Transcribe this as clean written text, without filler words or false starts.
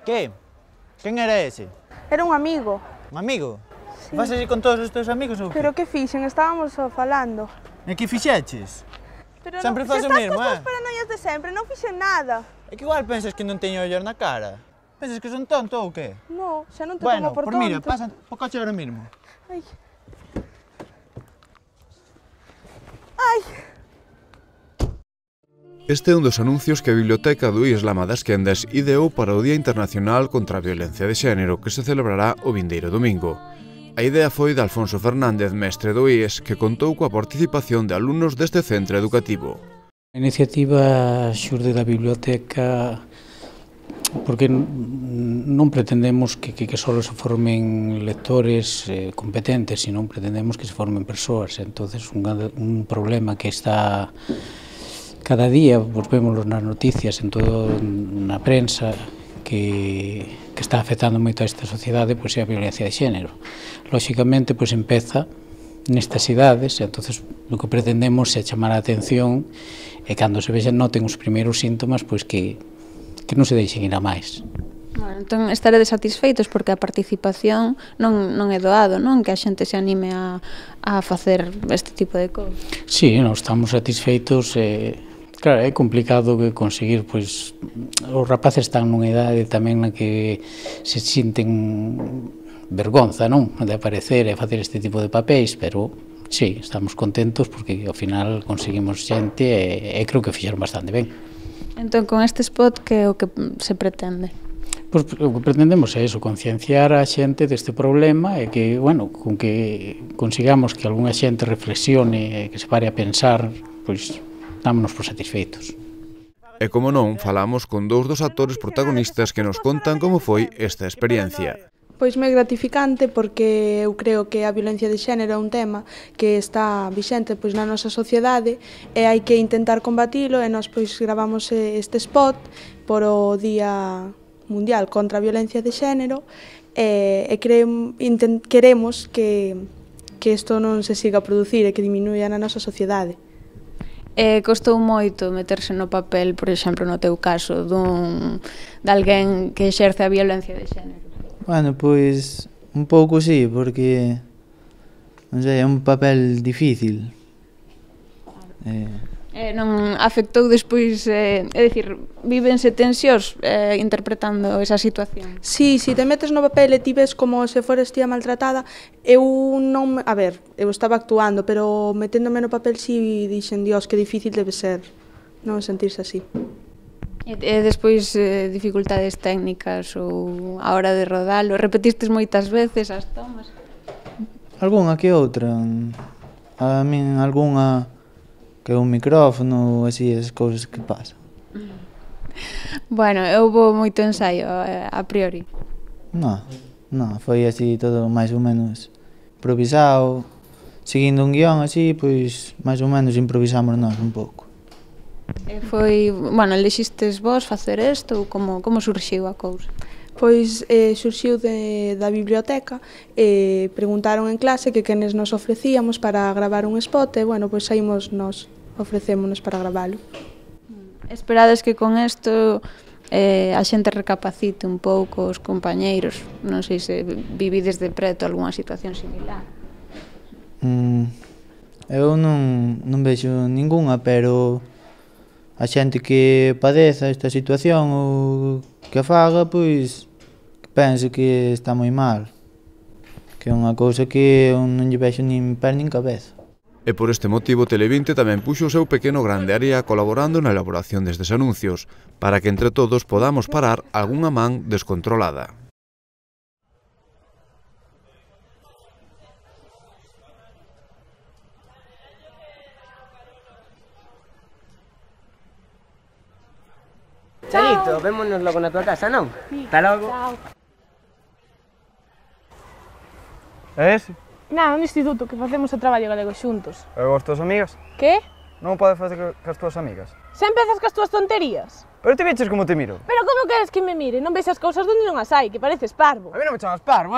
Que? Quen era ese? Era un amigo. Un amigo? Sí. Vas así con todos os teus amigos ou que? Pero que fixen? Estábamos só falando. E que fixeches? Pero Sempre non, faz o se mesmo, estás cos paranoias de sempre, non fixen nada. É que igual pensas que non teño ollos na cara. Pensas que son tonto ou que? No, xa non te Bueno, tomo por pues tonto. mira, pasa o coche ahora mismo. Ai. Ai. Este é un dos anuncios que a Biblioteca do Islama das Quendas ideou para o Día Internacional contra a Violencia de Xénero, que se celebrará o vindeiro domingo. A idea foi de Alfonso Fernández, mestre do IES, que contou coa participación de alumnos deste centro educativo. A iniciativa xurde da biblioteca porque non pretendemos que só se formen lectores competentes, sino pretendemos que se formen persoas. Entonces, un problema que está cada día, pues vémoslo nas noticias, en todo na prensa, que está afectando moito a esta sociedade, pois é a violencia de xénero. Lóxicamente, pois empeza nestas idades, entonces o que pretendemos é chamar a atención e cando se vexan noten os primeiros síntomas, pois que non se deixen ir a máis. Bueno, entón estaredes satisfeitos porque a participación non é doado, non? Que a xente se anime a facer este tipo de cousas. Sí, nós estamos satisfeitos. Claro, é complicado conseguir, pois, os rapaces están nunha idade tamén na que se sinten vergonza, non? De aparecer e facer este tipo de papéis, pero sí, estamos contentos porque ao final conseguimos xente e creo que fixeron bastante ben. Entón, con este spot, que é o que se pretende? Pois o que pretendemos é iso, concienciar a xente deste problema e que, bueno, con que consigamos que algunha xente reflexione e que se pare a pensar, pois dámonos por satisfeitos. E como non, falamos con dous dos actores protagonistas que nos contan como foi esta experiencia. Pois moi gratificante porque eu creo que a violencia de xénero é un tema que está vixente pois na nosa sociedade e hai que intentar combatilo e nós pois gravamos este spot por o Día Mundial contra a Violencia de Xénero e queremos que isto non se siga a producir e que diminuya na nosa sociedade. Costou moito meterse no papel, por exemplo, no teu caso, de alguén que exerce a violencia de xénero? Bueno, pois un pouco sí, porque non sei, é un papel difícil. Non afectou despois, é dicir, vívense tensións interpretando esa situación? Sí, se te metes no papel e ti ves como se fores tía maltratada, eu non, a ver, eu estaba actuando, pero meténdome no papel si dixen, Dios, que difícil debe ser non sentirse así. E despois dificultades técnicas ou a hora de rodalo, repetistes moitas veces as tomas? Algunha que outra, a min algunha que é un micrófono, así, as cousas que pasan. Bueno, houbo moito ensaio a priori? Non, foi así todo máis ou menos improvisado, seguindo un guión así, pois máis ou menos improvisamos nós un pouco. E foi, bueno, elexistes vos facer isto ou como surxiu a cousa? Pois surxiu da biblioteca e preguntaron en clase que quenes nos ofrecíamos para gravar un spot e, bueno, pois saímos nós, ofrecémonos para gravalo. Esperades que con isto a xente recapacite un pouco os compañeiros? Non sei se vivides de preto algunha situación similar. Eu non vexo ningunha, pero a xente que padeza esta situación ou que a faga, pois pense que está moi mal, que é unha cousa que eu non lle vexo nin pé nin cabeza. E por este motivo Tele20 tamén puxo o seu pequeno grande área colaborando na elaboración destes anuncios, para que entre todos podamos parar algunha man descontrolada. Chaito, vémonos logo na tua casa, non? Hasta logo. É ese? Na, no instituto, que facemos o traballo galego xuntos. E as túas amigas? Que? Non podes facer cas túas amigas? Xa empezas cas túas tonterías? Pero ti viches como te miro? Pero como queres que me mire? Non ves as cousas donde non as hai, que pareces parvo. A mí non me chamas parvo,